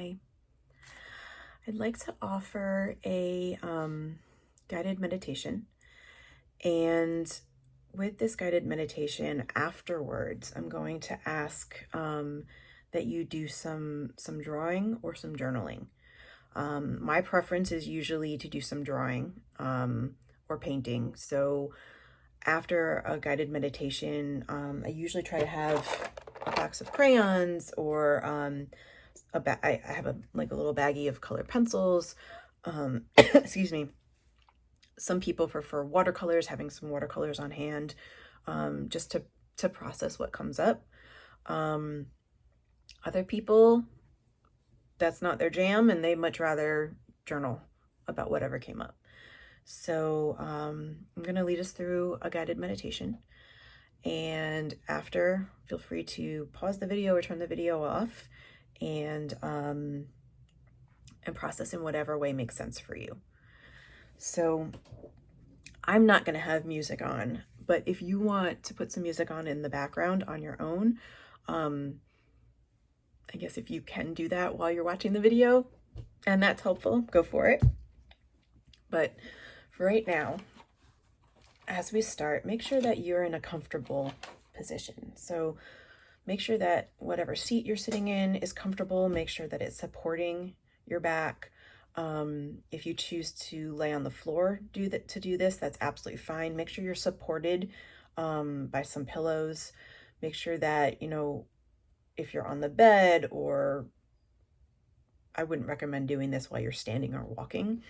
Hi, I'd like to offer a guided meditation. And with this guided meditation, afterwards, I'm going to ask that you do some drawing or some journaling. My preference is usually to do some drawing or painting. So after a guided meditation, I usually try to have a box of crayons or I have a little baggie of colored pencils. Excuse me. Some people prefer watercolors, having some watercolors on hand, just to process what comes up. Other people, that's not their jam, and they much rather journal about whatever came up. So I'm going to lead us through a guided meditation. And after, feel free to pause the video or turn the video off and process in whatever way makes sense for you. So I'm not going to have music on, but if you want to put some music on in the background on your own, I guess if you can do that while you're watching the video and that's helpful, go for it. But for right now, as we start, make sure that you're in a comfortable position. So make sure that whatever seat you're sitting in is comfortable. Make sure that it's supporting your back. If you choose to lay on the floor to do this, that's absolutely fine. Make sure you're supported by some pillows. Make sure that, if you're on the bed, or I wouldn't recommend doing this while you're standing or walking,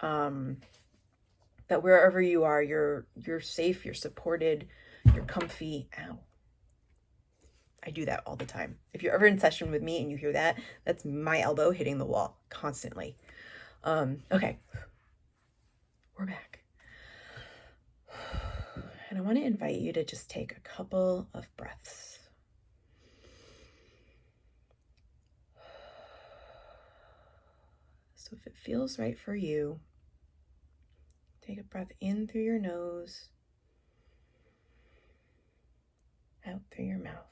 that wherever you are, you're safe, you're supported, you're comfy. Ow. I do that all the time. If you're ever in session with me and you hear that, that's my elbow hitting the wall constantly. Okay, we're back. And I want to invite you to just take a couple of breaths. So if it feels right for you, take a breath in through your nose, out through your mouth.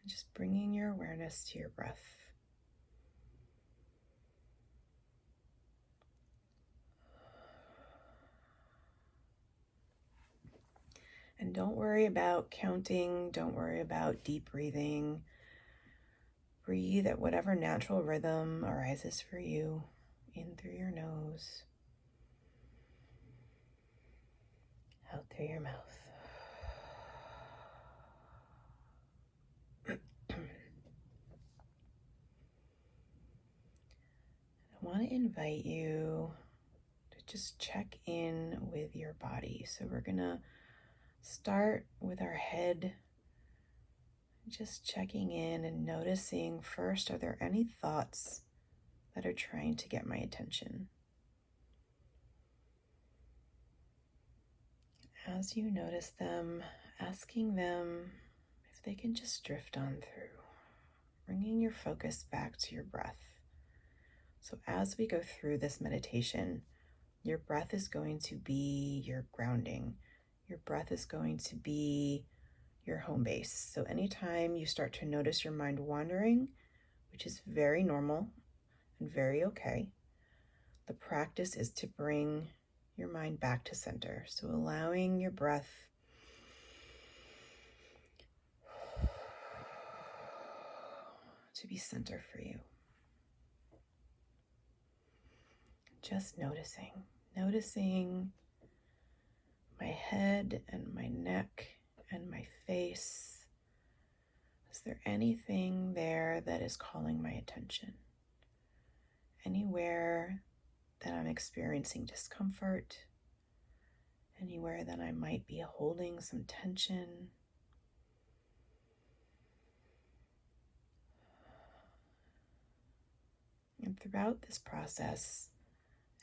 And just bringing your awareness to your breath. And don't worry about counting, don't worry about deep breathing. Breathe at whatever natural rhythm arises for you, in through your nose, out through your mouth. I want to invite you to just check in with your body. So we're going to start with our head, just checking in and noticing first, are there any thoughts that are trying to get my attention? As you notice them, asking them if they can just drift on through, bringing your focus back to your breath. So as we go through this meditation, your breath is going to be your grounding. Your breath is going to be your home base. So anytime you start to notice your mind wandering, which is very normal and very okay, the practice is to bring your mind back to center. So allowing your breath to be center for you. Just noticing my head and my neck and my face. Is there anything there that is calling my attention? Anywhere that I'm experiencing discomfort? Anywhere that I might be holding some tension? And throughout this process,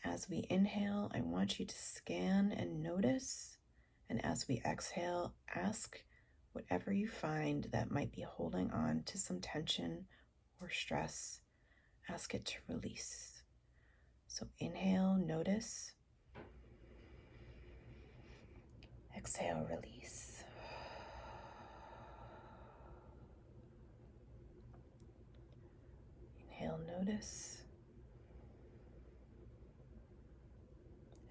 as we inhale, I want you to scan and notice. And as we exhale, ask whatever you find that might be holding on to some tension or stress, ask it to release. So inhale, notice. Exhale, release. notice.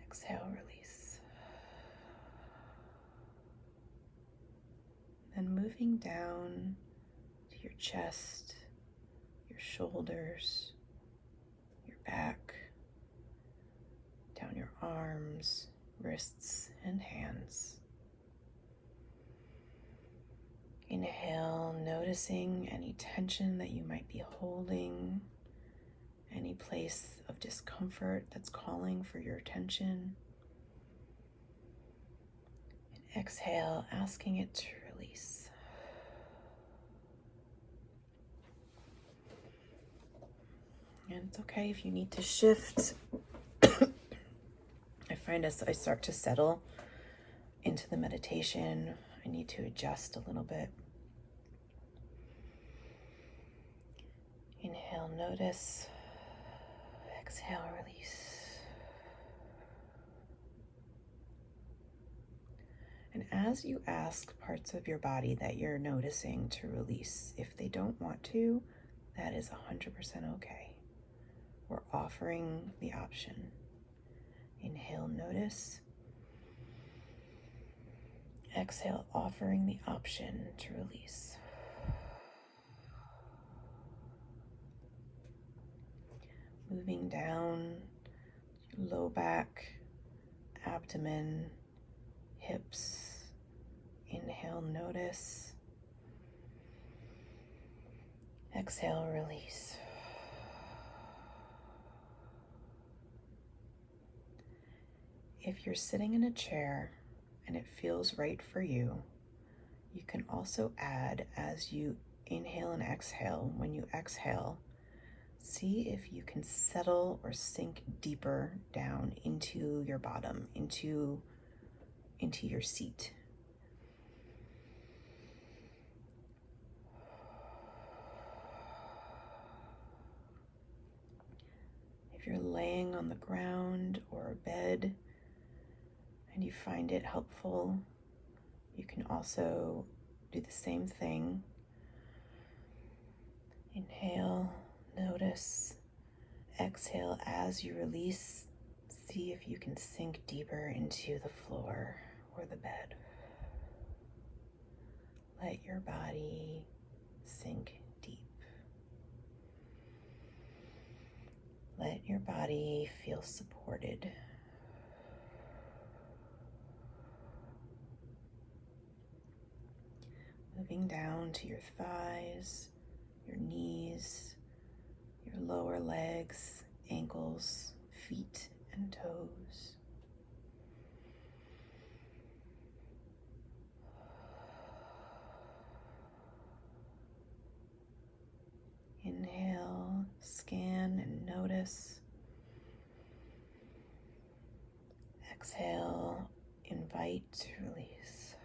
Exhale, release. Then moving down to your chest, your shoulders, your back, down your arms, wrists, and hands. Inhale, noticing any tension that you might be holding, any place of discomfort that's calling for your attention. And exhale, asking it to release. And it's okay if you need to shift. I find as I start to settle into the meditation, I need to adjust a little bit. Inhale, notice. Exhale, release. And as you ask parts of your body that you're noticing to release, if they don't want to, that is 100% okay. We're offering the option. Inhale, notice. Exhale, offering the option to release. Moving down your low back, abdomen, hips. Inhale, notice. Exhale, release. If you're sitting in a chair and it feels right for you, you can also add, as you inhale and exhale, when you exhale, see if you can settle or sink deeper down into your bottom, into your seat. If you're laying on the ground or a bed and you find it helpful, you can also do the same thing. Inhale, notice. Exhale as you release. See if you can sink deeper into the floor or the bed. Let your body sink deep. Let your body feel supported. Moving down to your thighs, your knees, your lower legs, ankles, feet, and toes. Inhale, scan and notice. Exhale, invite to release.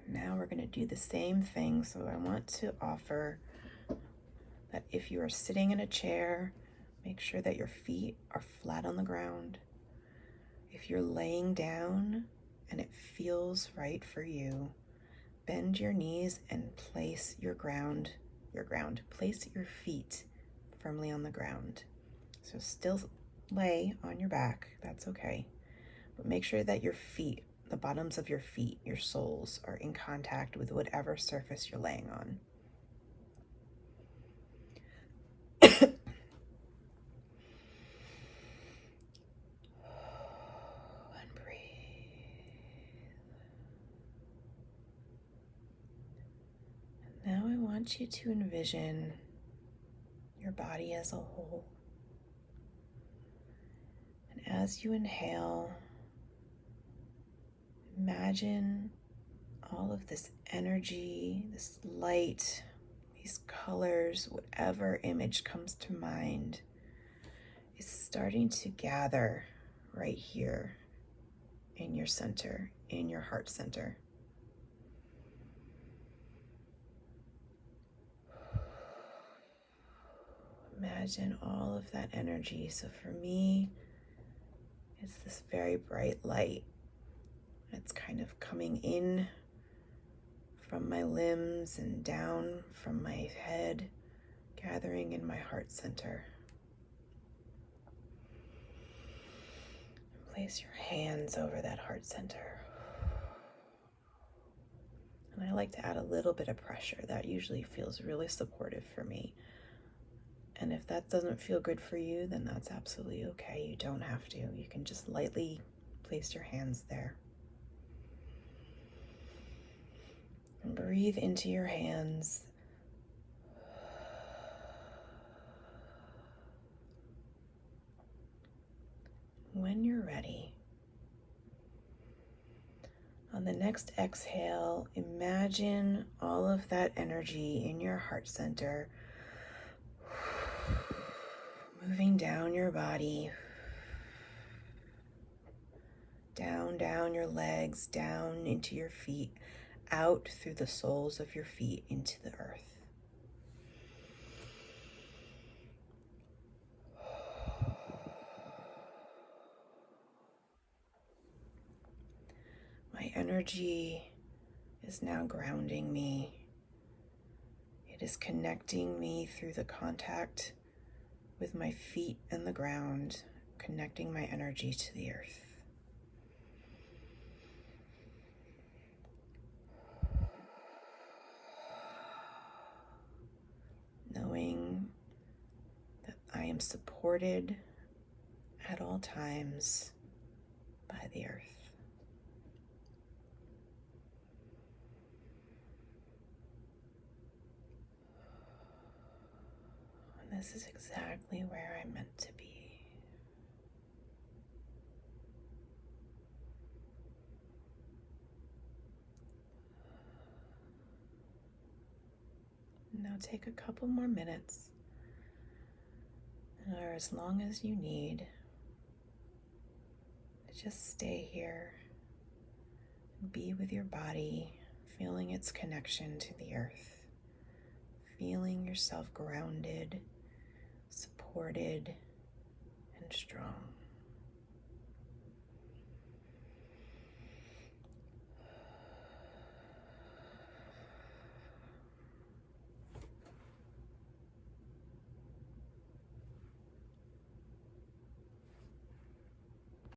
Now we're going to do the same thing. So I want to offer that if you are sitting in a chair, make sure that your feet are flat on the ground. If you're laying down and it feels right for you, bend your knees and place place your feet firmly on the ground. So still lay on your back, that's okay. But make sure that your feet, the bottoms of your feet, your soles, are in contact with whatever surface you're laying on. And breathe. Now I want you to envision your body as a whole. And as you inhale, imagine all of this energy, this light, these colors, whatever image comes to mind, is starting to gather right here in your center, in your heart center. Imagine all of that energy. So for me, It's this very bright light. It's kind of coming in from my limbs and down from my head, gathering in my heart center. Place your hands over that heart center. And I like to add a little bit of pressure. That usually feels really supportive for me. And if that doesn't feel good for you, then that's absolutely okay. You don't have to. You can just lightly place your hands there. And breathe into your hands. When you're ready, on the next exhale, imagine all of that energy in your heart center moving down your body, down your legs, down into your feet, out through the soles of your feet into the earth. My energy is now grounding me. It is connecting me through the contact with my feet and the ground, connecting my energy to the earth. Knowing that I am supported at all times by the earth. And this is exactly where I'm meant to be. Now take a couple more minutes, or as long as you need, to just stay here and be with your body, feeling its connection to the earth, feeling yourself grounded, supported, and strong.